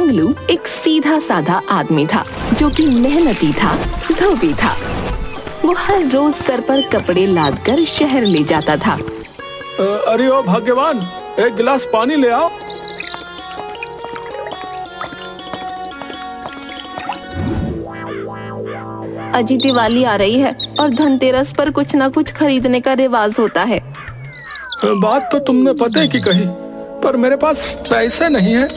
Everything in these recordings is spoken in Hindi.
मंगलू एक सीधा साधा आदमी था जो कि मेहनती था, धोबी था। वो हर रोज सर पर कपड़े लाद कर शहर ले जाता था। अरे ओ भाग्यवान, एक गिलास पानी ले आओ। अजी दिवाली आ रही है और धनतेरस पर कुछ न कुछ खरीदने का रिवाज होता है। बात तो तुमने पते की कही, पर मेरे पास पैसे नहीं है।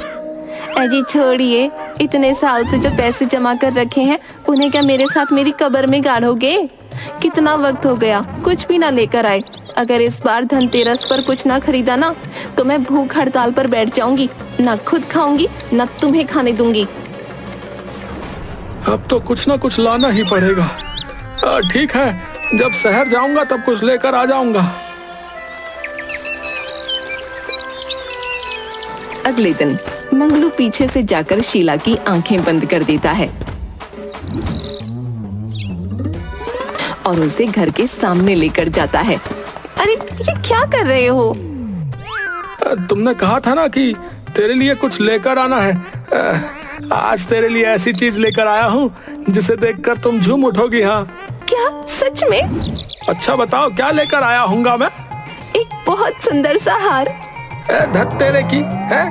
अजी छोड़िए, इतने साल से जो पैसे जमा कर रखे हैं उन्हें क्या मेरे साथ मेरी कब्र में गाड़ोगे? कितना वक्त हो गया कुछ भी ना लेकर आए। अगर इस बार धनतेरस पर कुछ ना खरीदा ना तो मैं भूख हड़ताल पर बैठ जाऊंगी, ना खुद खाऊंगी ना तुम्हें खाने दूंगी। अब तो कुछ ना कुछ लाना ही पड़ेगा। ठीक है, जब शहर जाऊंगा तब कुछ लेकर आ जाऊंगा। अगले दिन मंगलू पीछे से जाकर शीला की आंखें बंद कर देता है और उसे घर के सामने लेकर जाता है। अरे ये क्या कर रहे हो? तुमने कहा था ना कि तेरे लिए कुछ लेकर आना है। आज तेरे लिए ऐसी चीज लेकर आया हूँ जिसे देखकर तुम झूम उठोगी। हाँ क्या सच में? अच्छा बताओ क्या लेकर आया हूँगा मैं? एक बहुत सुंदर सा हार। धत तेरे की है,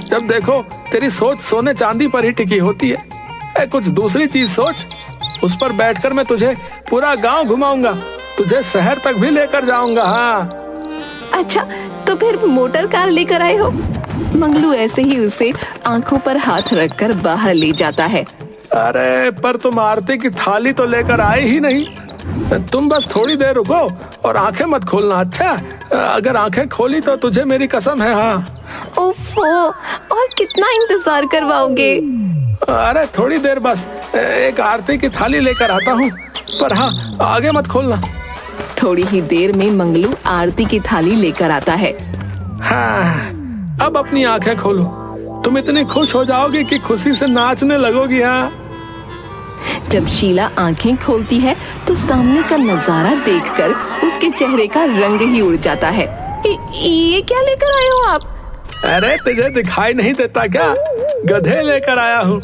जब देखो तेरी सोच सोने चांदी पर ही टिकी होती है। कुछ दूसरी चीज सोच। उस पर बैठकर मैं तुझे पूरा गांव घुमाऊंगा, तुझे शहर तक भी लेकर जाऊंगा। हाँ अच्छा, तो फिर मोटर कार लेकर आए हो? मंगलू ऐसे ही उसे आंखों पर हाथ रखकर बाहर ले जाता है। अरे पर तुम आरती की थाली तो लेकर आए ही नहीं। तुम बस थोड़ी देर रुको और आंखें मत खोलना। अच्छा, अगर आंखें खोली तो तुझे मेरी कसम है। हाँ ओफो, और कितना इंतजार करवाओगे? अरे थोड़ी देर बस, एक आरती की थाली लेकर आता हूँ, पर हाँ आगे मत खोलना। थोड़ी ही देर में मंगलू आरती की थाली लेकर आता है। हाँ अब अपनी आंखें खोलो, तुम इतनी खुश हो जाओगी कि खुशी से नाचने लगोगी। हाँ जब शीला आंखें खोलती है तो सामने का नजारा देखकर उसके चेहरे का रंग ही उड़ जाता है। ये क्या लेकर आए हो आप? अरे तुझे दिखाई नहीं देता क्या? गधे लेकर आया हूँ।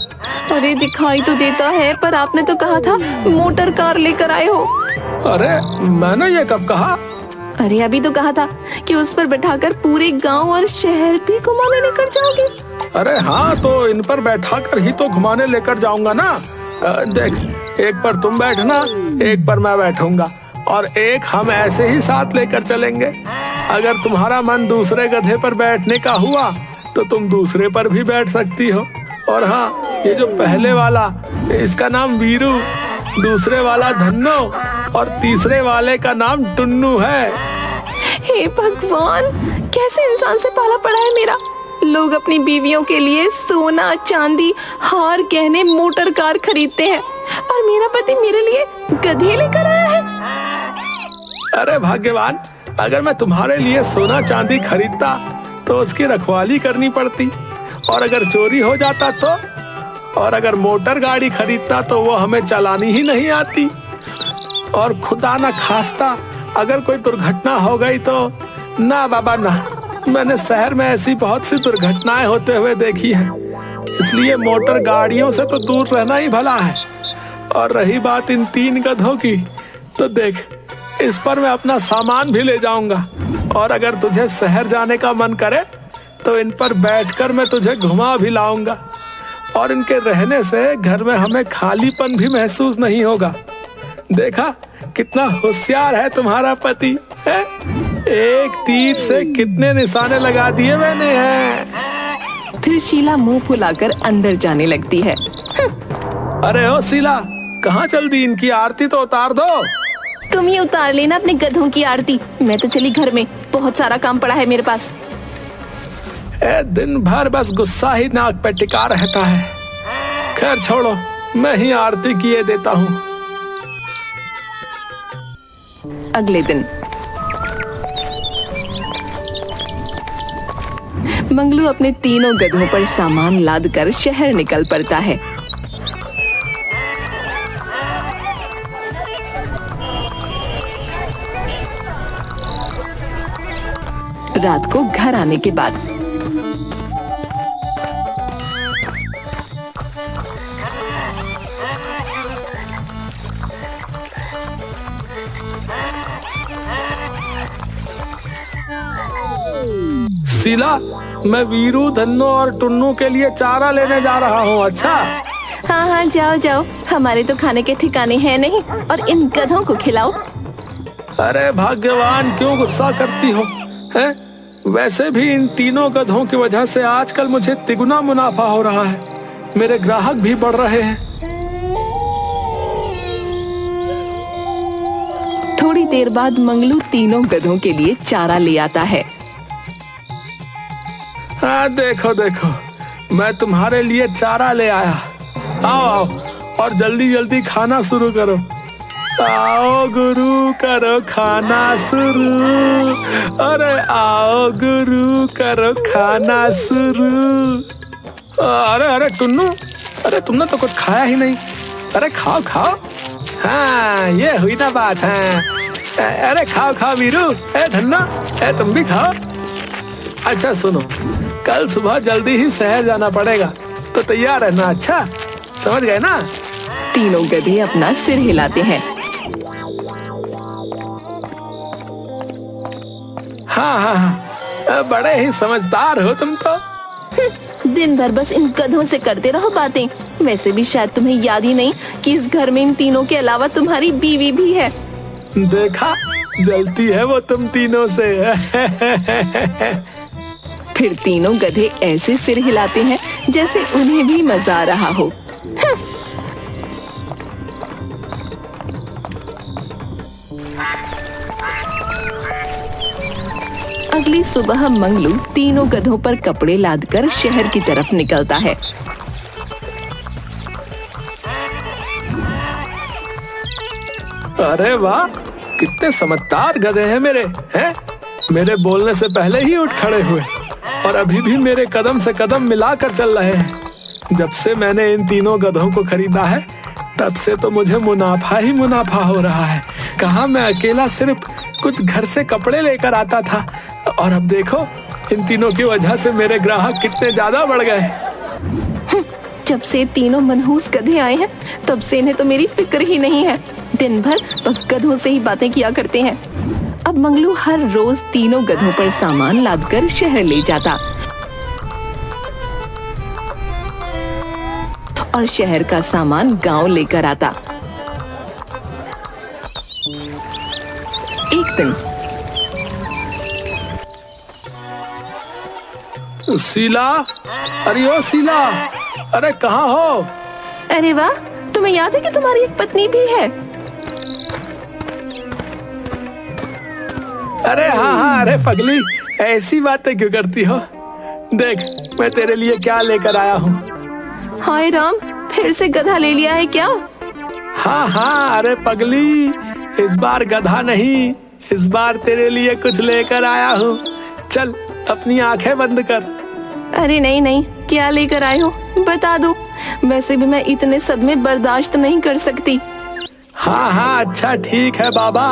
अरे दिखाई तो देता है, पर आपने तो कहा था मोटर कार लेकर आए हो। अरे मैंने ये कब कहा? अरे अभी तो कहा था कि उस पर बैठाकर पूरे गांव और शहर भी घुमाने लेकर जाओगे। अरे हाँ, तो इन पर बैठाकर ही तो घुमाने लेकर जाऊंगा ना। देख, एक पर तुम बैठना, एक पर मैं बैठूंगा और एक हम ऐसे ही साथ लेकर चलेंगे। अगर तुम्हारा मन दूसरे गधे पर बैठने का हुआ तो तुम दूसरे पर भी बैठ सकती हो। और हाँ, ये जो पहले वाला, इसका नाम वीरू, दूसरे वाला धन्नो और तीसरे वाले का नाम टुन्नू है। हे भगवान, कैसे इंसान से पाला पड़ा है मेरा। लोग अपनी बीवियों के लिए सोना, चांदी, हार, गहने, मोटर कार खरीदते हैं और मेरा पति मेरे लिए गधे लेकर आया है। अरे भाग्यवान, अगर मैं तुम्हारे लिए सोना चांदी खरीदता तो उसकी रखवाली करनी पड़ती, और अगर चोरी हो जाता तो, और अगर मोटर गाड़ी खरीदता तो वो हमें चलानी ही नहीं आती, और खुदा ना खास्ता अगर कोई दुर्घटना हो गई तो ना बाबा ना। मैंने शहर में ऐसी बहुत सी दुर्घटनाएं होते हुए देखी है, इसलिए मोटर गाड़ियों से तो दूर रहना ही भला है। और रही बात इन 3 गधों की, तो देख, इस पर मैं अपना सामान भी ले जाऊंगा, और अगर तुझे शहर जाने का मन करे तो इन पर बैठकर मैं तुझे घुमा भी लाऊंगा, और इनके रहने से घर में हमें खालीपन भी महसूस नहीं होगा। देखा कितना होशियार है तुम्हारा पति है? एक तीर से कितने निशाने लगा दिए मैंने हैं। फिर शीला मुंह फुलाकर अंदर जाने लगती है। अरे ओ शीला, कहाँ चल दी? इनकी आरती तो उतार दो। तुम ही उतार लेना अपने गधों की आरती, मैं तो चली घर में, बहुत सारा काम पड़ा है मेरे पास। दिन भर बस गुस्सा ही नाक पे टिका रहता है। खैर छोड़ो, मैं ही आरती किए देता हूँ। अगले दिन मंगलू अपने तीनों गधों पर सामान लाद कर शहर निकल पड़ता है। रात को घर आने के बाद शीला, मैं वीरू, धन्नो और टुन्नू के लिए चारा लेने जा रहा हूँ। अच्छा? हाँ हाँ, जाओ जाओ, हमारे तो खाने के ठिकाने हैं नहीं, और इन गधों को खिलाओ। अरे भाग्यवान, क्यों गुस्सा करती हो? हैं? वैसे भी इन तीनों गधों की वजह से आजकल मुझे तिगुना मुनाफा हो रहा है, मेरे ग्राहक भी बढ़ रहे हैं। थोड़ी देर बाद मंगलू तीनों गधों के लिए चारा ले आता है। हाँ, देखो देखो, मैं तुम्हारे लिए चारा ले आया। आओ आओ, और जल्दी जल्दी खाना शुरू करो। आओ गुरु, करो खाना शुरू। अरे आओ गुरु, करो खाना शुरू। अरे अरे टुन्नू, अरे तुमने तो कुछ खाया ही नहीं। अरे खाओ खाओ। हाँ, ये हुई ना बात है। अरे खाओ खाओ वीरू, धन्ना, तुम भी खाओ। अच्छा सुनो, कल सुबह जल्दी ही शहर जाना पड़ेगा, तो तैयार रहना। अच्छा, समझ गए ना? तीनों गधे अपना सिर हिलाते हैं। हाँ हाँ हाँ, बड़े ही समझदार हो तुम तो। दिन भर बस इन गधों से करते रहो बातें। वैसे भी शायद तुम्हें याद ही नहीं कि इस घर में इन तीनों के अलावा तुम्हारी बीवी भी है। देखा, जलती है वो तुम तीनों से। फिर तीनों गधे ऐसे सिर हिलाते हैं जैसे उन्हें भी मजा आ रहा हो। अगली सुबह मंगलू तीनों गधों पर कपड़े लादकर शहर की तरफ निकलता है। अरे वाह, कितने समझदार गधे हैं मेरे। हैं? मेरे बोलने से पहले ही उठ खड़े हुए, और अभी भी मेरे कदम से कदम मिलाकर चल रहे हैं। जब से मैंने इन तीनों गधों को खरीदा है, तब से तो मुझे मुनाफा ही मुनाफा हो रहा है। कहाँ मैं अकेला सिर्फ कुछ घर से कपड़े लेकर आता था, और अब देखो, इन तीनों की वजह से मेरे ग्राहक कितने ज्यादा बढ़ गए। जब से तीनों मनहूस गधे आए हैं, तब से इन्हें तो मेरी फिक्र ही नहीं है। दिन भर बस गधों से ही बातें किया करते हैं। अब मंगलू हर रोज तीनों गधों पर सामान लादकर शहर ले जाता और शहर का सामान गांव लेकर आता। एक दिन शीला, अरे ओ शीला, अरे कहाँ हो? अरे वाह, तुम्हें याद है कि तुम्हारी एक पत्नी भी है? अरे हाँ हाँ, अरे पगली, ऐसी बातें क्यों करती हो? देख, मैं तेरे लिए क्या लेकर आया हूँ। हाय राम, फिर से गधा ले लिया है क्या? हाँ हाँ, अरे पगली, इस बार गधा नहीं, इस बार तेरे लिए कुछ लेकर आया हूँ। चल, अपनी आंखें बंद कर। अरे नहीं नहीं, क्या लेकर आए हो बता दो, वैसे भी मैं इतने सदमे बर्दाश्त नहीं कर सकती। हाँ हाँ, अच्छा ठीक है बाबा।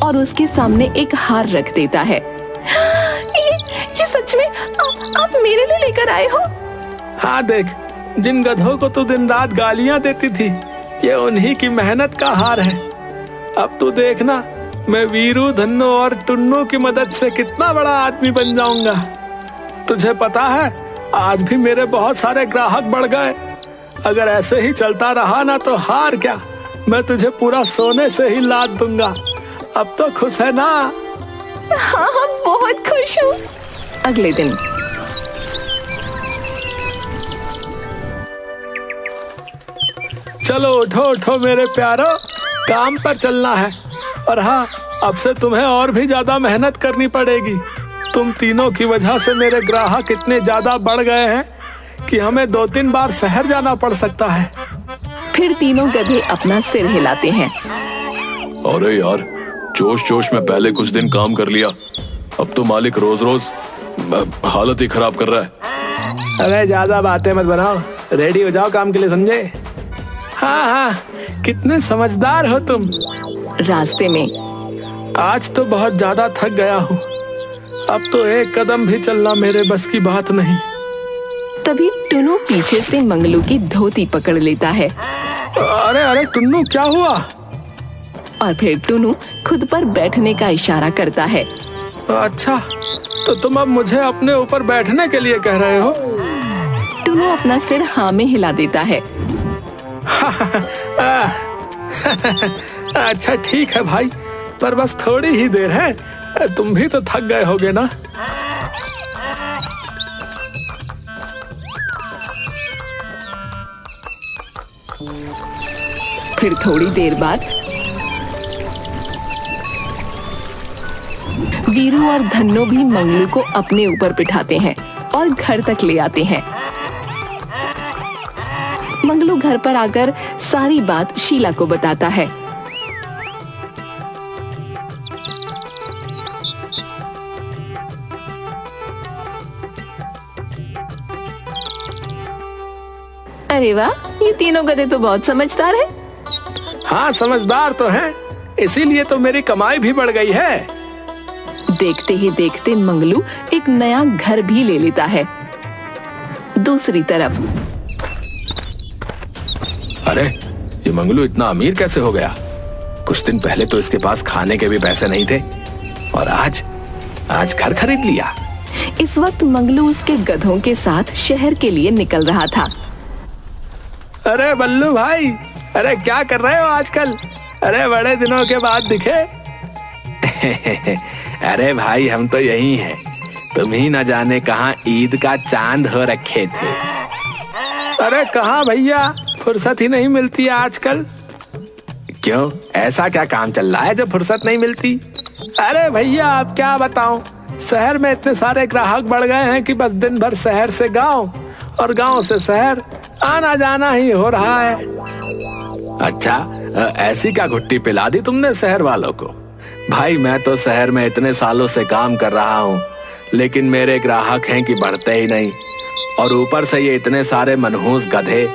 और उसके सामने एक हार रख देता है। ये सच में आप मेरे लिए लेकर आए हो? हाँ देख, जिन गधों को तू दिन रात गालियां देती थी, ये उन्हीं की मेहनत का हार है। अब तू देखना, मैं वीरू, धन्नो और टुन्नू की मदद से कितना बड़ा आदमी बन जाऊंगा। तुझे पता है, आज भी मेरे बहुत सारे ग्राहक बढ़ गए। अगर ऐसे ही चलता रहा ना, तो हार क्या, मैं तुझे पूरा सोने से ही लाद दूंगा। अब तो खुश है ना? हाँ हाँ, बहुत खुश हूँ। अगले दिन चलो उठो उठो मेरे प्यारो, काम पर चलना है। और हाँ, अब से तुम्हें और भी ज्यादा मेहनत करनी पड़ेगी। तुम तीनों की वजह से मेरे ग्राहक इतने ज्यादा बढ़ गए हैं कि हमें 2-3 बार शहर जाना पड़ सकता है। फिर तीनों गधे अपना सिर हिलाते हैं। अरे यार, जोश जोश में पहले कुछ दिन काम कर लिया, अब तो मालिक रोज रोज हालत ही खराब कर रहा है। अरे ज्यादा बातें मत बनाओ, रेडी हो जाओ काम के लिए, समझे? हाँ हाँ, कितने समझदार हो तुम। रास्ते में आज तो बहुत ज्यादा थक गया हूँ, अब तो एक कदम भी चलना मेरे बस की बात नहीं। तभी टुन्नू पीछे से मंगलू की धोती पकड़ लेता है। अरे अरे टुन्नू, क्या हुआ? और फिर टुन्नू खुद पर बैठने का इशारा करता है। अच्छा, तो तुम अब मुझे अपने ऊपर बैठने के लिए कह रहे हो? टुनु अपना सिर हाँ में हिला देता है। अच्छा ठीक है भाई, पर बस थोड़ी ही देर है, तुम भी तो थक गए होगे ना। फिर थोड़ी देर बाद वीरू और धन्नो भी मंगलू को अपने ऊपर बिठाते हैं और घर तक ले आते हैं। मंगलू घर पर आकर सारी बात शीला को बताता है। अरे वाह, ये तीनों गधे तो बहुत समझदार हैं। हाँ समझदार तो हैं, इसीलिए तो मेरी कमाई भी बढ़ गई है। देखते ही देखते मंगलू एक नया घर भी ले लेता है। दूसरी तरफ अरे ये मंगलू इतना अमीर कैसे हो गया? कुछ दिन पहले तो इसके पास खाने के भी पैसे नहीं थे और आज घर खरीद लिया। इस वक्त मंगलू उसके गधों के साथ शहर के लिए निकल रहा था। अरे बल्लू भाई, अरे क्या कर रहे हो आजकल? अरे बड़े दिनों के बाद दिखे। अरे भाई हम तो यही हैं, तुम ही न जाने कहाँ ईद का चांद हो रखे थे। अरे कहाँ भैया, फुर्सत ही नहीं मिलती है आजकल। क्यों, ऐसा क्या काम चल रहा है जो फुर्सत नहीं मिलती? अरे भैया आप क्या बताऊं, शहर में इतने सारे ग्राहक बढ़ गए हैं कि बस दिन भर शहर से गांव और गांव से शहर आना जाना ही हो रहा है। अच्छा, ऐसी क्या घुट्टी पिला दी तुमने शहर वालों को? भाई मैं तो शहर में इतने सालों से काम कर रहा हूँ, लेकिन मेरे ग्राहक हैं कि बढ़ते ही नहीं, और ऊपर से ये इतने सारे मनहूस गधे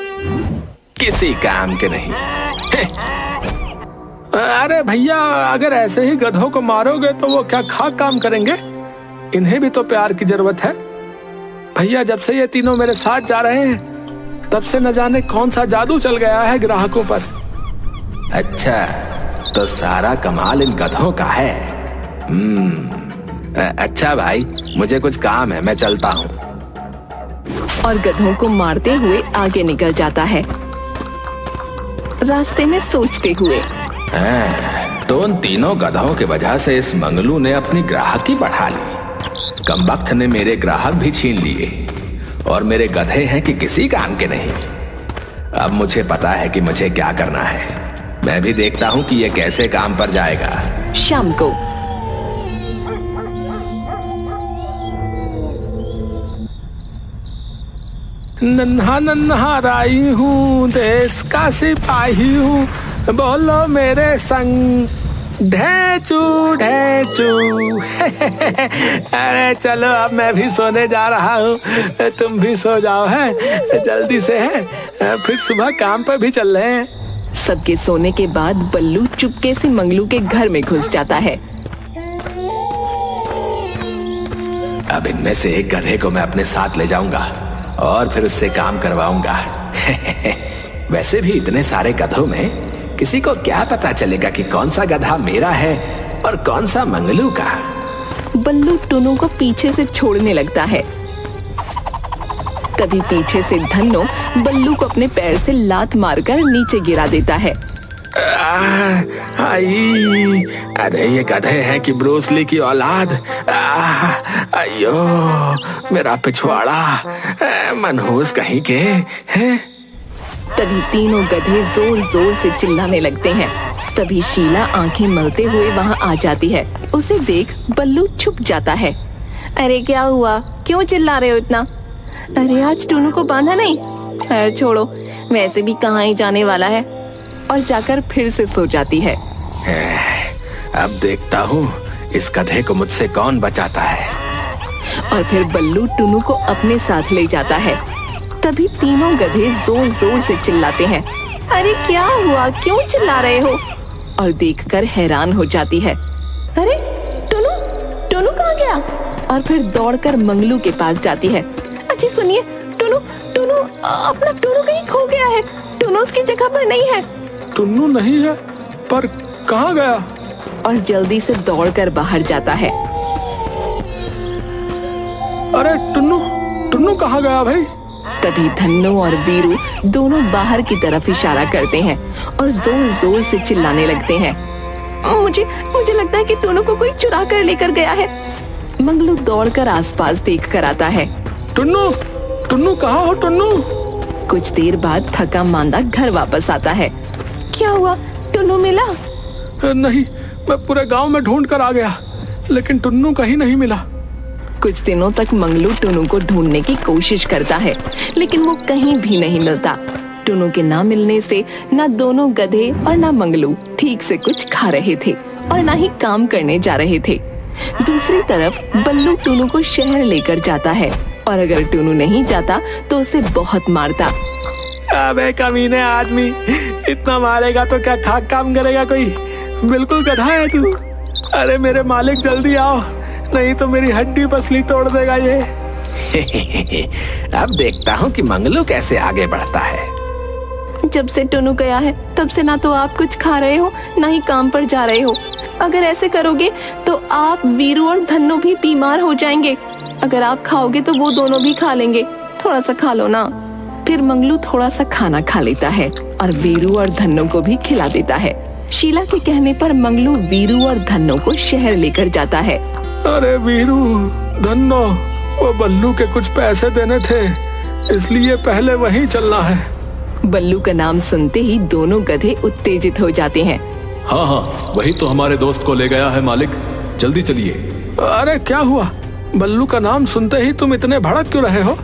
किसी काम के नहीं। अरे भैया, अगर ऐसे ही गधों को मारोगे तो वो क्या खाक काम करेंगे? इन्हें भी तो प्यार की जरूरत है। भैया जब से ये तीनों मेरे साथ जा रहे हैं तब से न जाने कौन सा जादू चल गया है ग्राहकों पर। अच्छा, तो सारा कमाल इन गधों का है। अच्छा भाई, मुझे कुछ काम है, मैं चलता हूँ। और गधों को मारते हुए आगे निकल जाता है, रास्ते में सोचते हुए। तो उन तीनों गधों की वजह से इस मंगलू ने अपनी ग्राहकी बढ़ा ली। कमबख्त ने मेरे ग्राहक भी छीन लिए और मेरे गधे हैं कि किसी काम के नहीं। अब मुझे पता है कि मुझे क्या करना है। मैं भी देखता हूँ कि ये कैसे काम पर जाएगा। शाम को नन्हा नन्हा राई हूँ, देश का सिपाही हूँ, बोलो मेरे संग ढेचू ढेचू। अरे चलो अब मैं भी सोने जा रहा हूँ, तुम भी सो जाओ है जल्दी से है, फिर सुबह काम पर भी चल रहे हैं। सबके सोने के बाद बल्लू चुपके से मंगलू के घर में घुस जाता है। अब इनमें से एक गधे को मैं अपने साथ ले जाऊंगा और फिर उससे काम करवाऊंगा। वैसे भी इतने सारे गधों में किसी को क्या पता चलेगा कि कौन सा गधा मेरा है और कौन सा मंगलू का। बल्लू टुनु को पीछे से छोड़ने लगता है। तभी पीछे से धन्नो बल्लू को अपने पैर से लात मारकर नीचे गिरा देता है। अरे ये गधे हैं कि ब्रूस ली की औलाद। अयो मेरा पिछवाड़ा, मनहूस कहीं के हैं। तभी तीनों गधे जोर जोर से चिल्लाने लगते हैं। तभी शीला आंखें मलते हुए वहां आ जाती है। उसे देख बल्लू छुप जाता है। अरे क्या हुआ, क्यों चिल्ला रहे हो इतना? अरे आज टुनु को बांधा नहीं? अरे छोड़ो, वैसे भी कहाँ ही जाने वाला है। और जाकर फिर से सो जाती है। अब देखता हूँ इस गधे को मुझसे कौन बचाता है। और फिर बल्लू टुनु को अपने साथ ले जाता है। तभी तीनों गधे जोर जोर से चिल्लाते हैं। अरे क्या हुआ, क्यों चिल्ला रहे हो? और देखकर हैरान हो जाती है। अरे टुनु, टुनु कहाँ गया? और फिर दौड़कर मंगलू के पास जाती है। अच्छी सुनिए, टुनु टुनु अपना टुनु कहीं खो गया है। टुनु उसकी जगह पर नहीं है। टुन्नू नहीं है, पर कहाँ गया? और जल्दी से दौड़कर बाहर जाता है। अरे टुन्नू, टुन्नू कहाँ गया भाई? तभी धन्नो और वीरू दोनों बाहर की तरफ इशारा करते हैं और जोर जोर से चिल्लाने लगते हैं। मुझे मुझे लगता है कि टुन्नू को कोई चुरा कर लेकर गया है। मंगलू दौड़कर आसपास देख कर आता है। टुन्नू, टुन्नू कहाँ हो टुन्नू? कुछ देर बाद थका मांदा घर वापस आता है। क्या हुआ, टुन्नू मिला? नहीं, मैं पूरे गांव में ढूंढ कर आ गया, लेकिन टुन्नू कहीं नहीं मिला। कुछ दिनों तक मंगलू टुन्नू को ढूंढने की कोशिश करता है, लेकिन वो कहीं भी नहीं मिलता। टुन्नू के ना मिलने से ना दोनों गधे और ना मंगलू ठीक से कुछ खा रहे थे और ना ही काम करने जा रहे थे। दूसरी तरफ बल्लू टुन्नू को शहर लेकर जाता है और अगर टुन्नू नहीं जाता तो उसे बहुत मारता। अबे कमीने आदमी, इतना मारेगा तो क्या खाक काम करेगा कोई? बिल्कुल गधा है तू। अरे मेरे मालिक जल्दी आओ, नहीं तो मेरी हड्डी पसली तोड़ देगा ये। अब देखता हूँ कि मंगलू कैसे आगे बढ़ता है। जब से टुन्नू गया है तब से ना तो आप कुछ खा रहे हो ना ही काम पर जा रहे हो। अगर ऐसे करोगे तो आप, वीरू और धन्नो भी बीमार हो जाएंगे। अगर आप खाओगे तो वो दोनों भी खा लेंगे। थोड़ा सा खा लो ना। फिर मंगलू थोड़ा सा खाना खा लेता है और वीरू और धन्नो को भी खिला देता है। शीला के कहने पर मंगलू वीरू और धन्नो को शहर लेकर जाता है। अरे वीरू, धन्नो, वो बल्लू के कुछ पैसे देने थे, इसलिए पहले वहीं चलना है। बल्लू का नाम सुनते ही दोनों गधे उत्तेजित हो जाते हैं। हाँ हाँ, वही तो हमारे दोस्त को ले गया है मालिक, जल्दी चलिए। अरे क्या हुआ? बल्लू का नाम सुनते ही तुम इतने भड़क क्यों रहे हो?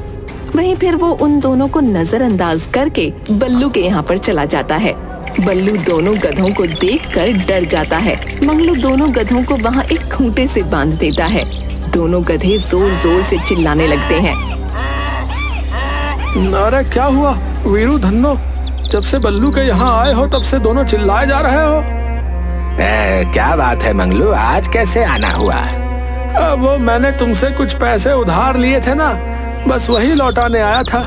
वहीं फिर वो उन दोनों को नजरअंदाज करके बल्लू के यहाँ पर चला जाता है। बल्लू दोनों गधों को देखकर डर जाता है। मंगलू दोनों गधों को वहाँ एक खूंटे से बांध देता है। दोनों गधे जोर जोर से चिल्लाने लगते हैं। अरे क्या हुआ वीरू, धन्नो? जब से बल्लू के यहाँ आए हो तब से दोनों चिल्लाए जा रहे हो। क्या बात है मंगलू, आज कैसे आना हुआ? वो मैंने तुमसे कुछ पैसे उधार लिए थे ना, बस वही लौटाने आया था।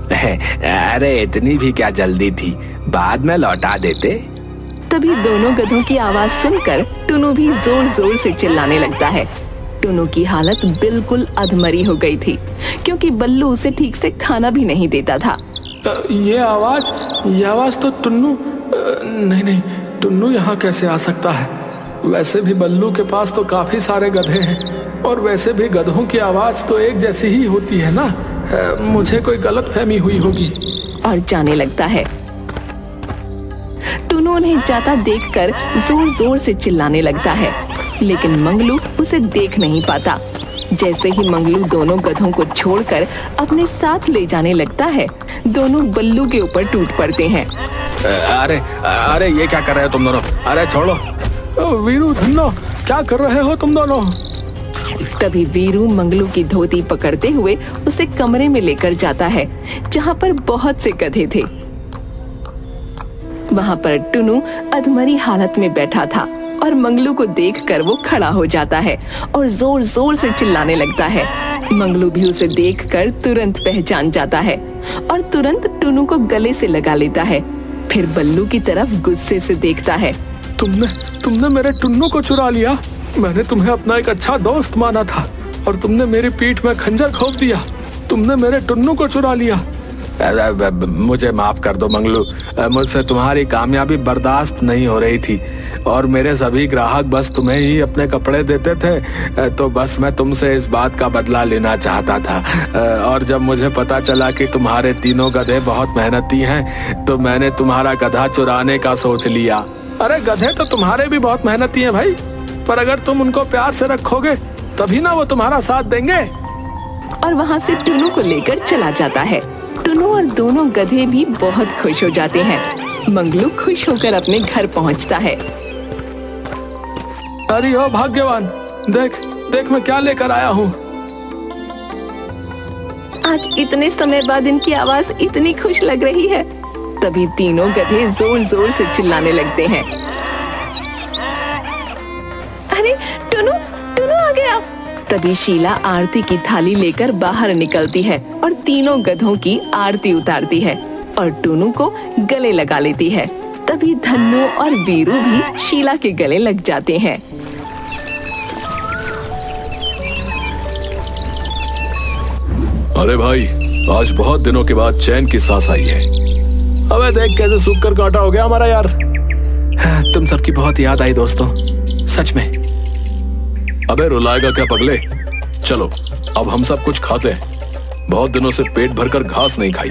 अरे इतनी भी क्या जल्दी थी, बाद में लौटा देते। तभी दोनों गधों की आवाज सुनकर टुन्नू भी जोर जोर से चिल्लाने लगता है। टुन्नू की हालत बिल्कुल अधमरी हो गई थी, क्योंकि बल्लू उसे ठीक से खाना भी नहीं देता था। ये आवाज तो टुन्नू, नहीं, टुन्नू यहाँ कैसे आ सकता है? वैसे भी बल्लू के पास तो काफी सारे गधे हैं, और वैसे भी गधों की आवाज तो एक जैसी ही होती है ना। मुझे कोई गलतफहमी हुई होगी। और जाने लगता है। टुन्नू उन्हें जाता देखकर जोर जोर से चिल्लाने लगता है, लेकिन मंगलू उसे देख नहीं पाता। जैसे ही मंगलू दोनों गधों को छोड़कर अपने साथ ले जाने लगता है, दोनों बल्लू के ऊपर टूट पड़ते हैं। अरे ये क्या कर रहे हो तुम दोनों? अरे छोड़ो। वीरू, धन्नो, क्या कर रहे हो तुम दोनों? तभी वीरू मंगलू की धोती पकड़ते हुए उसे कमरे में लेकर जाता है, जहाँ पर बहुत से गधे थे। वहाँ पर टुन्नू अधमरी हालत में बैठा था और मंगलू को देखकर वो खड़ा हो जाता है और जोर जोर से चिल्लाने लगता है। मंगलू भी उसे देखकर तुरंत पहचान जाता है और तुरंत टुन्नू को गले से लगा लेता है। फिर बल्लू की तरफ गुस्से से देखता है। तुमने मेरे टुन्नू को चुरा लिया। मैंने तुम्हें अपना एक अच्छा दोस्त माना था और तुमने मेरी पीठ में खंजर घोंप दिया। तुमने मेरे टुन्नू को चुरा लिया। मुझे माफ कर दो मंगलू, मुझसे तुम्हारी कामयाबी बर्दाश्त नहीं हो रही थी और मेरे सभी ग्राहक बस तुम्हें ही अपने कपड़े देते थे, तो बस मैं तुमसे इस बात का बदला लेना चाहता था। और जब मुझे पता चला कि तुम्हारे तीनों गधे बहुत मेहनती हैं, तो मैंने तुम्हारा गधा चुराने का सोच लिया। अरे गधे तो तुम्हारे भी बहुत मेहनती हैं भाई, पर अगर तुम उनको प्यार से रखोगे तभी ना वो तुम्हारा साथ देंगे। और वहाँ से टुन्नू को लेकर चला जाता है। टुन्नू और दोनों गधे भी बहुत खुश हो जाते हैं। मंगलू खुश होकर अपने घर पहुँचता है। अरे ओ भाग्यवान, देख मैं क्या लेकर आया हूँ। आज इतने समय बाद इनकी आवाज इतनी खुश लग रही है। तभी तीनों गधे जोर जोर से चिल्लाने लगते हैं। अरे टुन्नू आ गया। तभी शीला आरती की थाली लेकर बाहर निकलती है और तीनों गधों की आरती उतारती है और टुन्नू को गले लगा लेती है। तभी धन्नो और वीरू भी शीला के गले लग जाते हैं। अरे भाई, आज बहुत दिनों के बाद चैन की सांस आई है। अबे देख कैसे सूख कर कांटा हो गया हमारा यार। तुम सबकी बहुत याद आई दोस्तों, सच में। अबे रुलाएगा क्या पगले? चलो अब हम सब कुछ खाते हैं। बहुत दिनों से पेट भरकर घास नहीं खाई।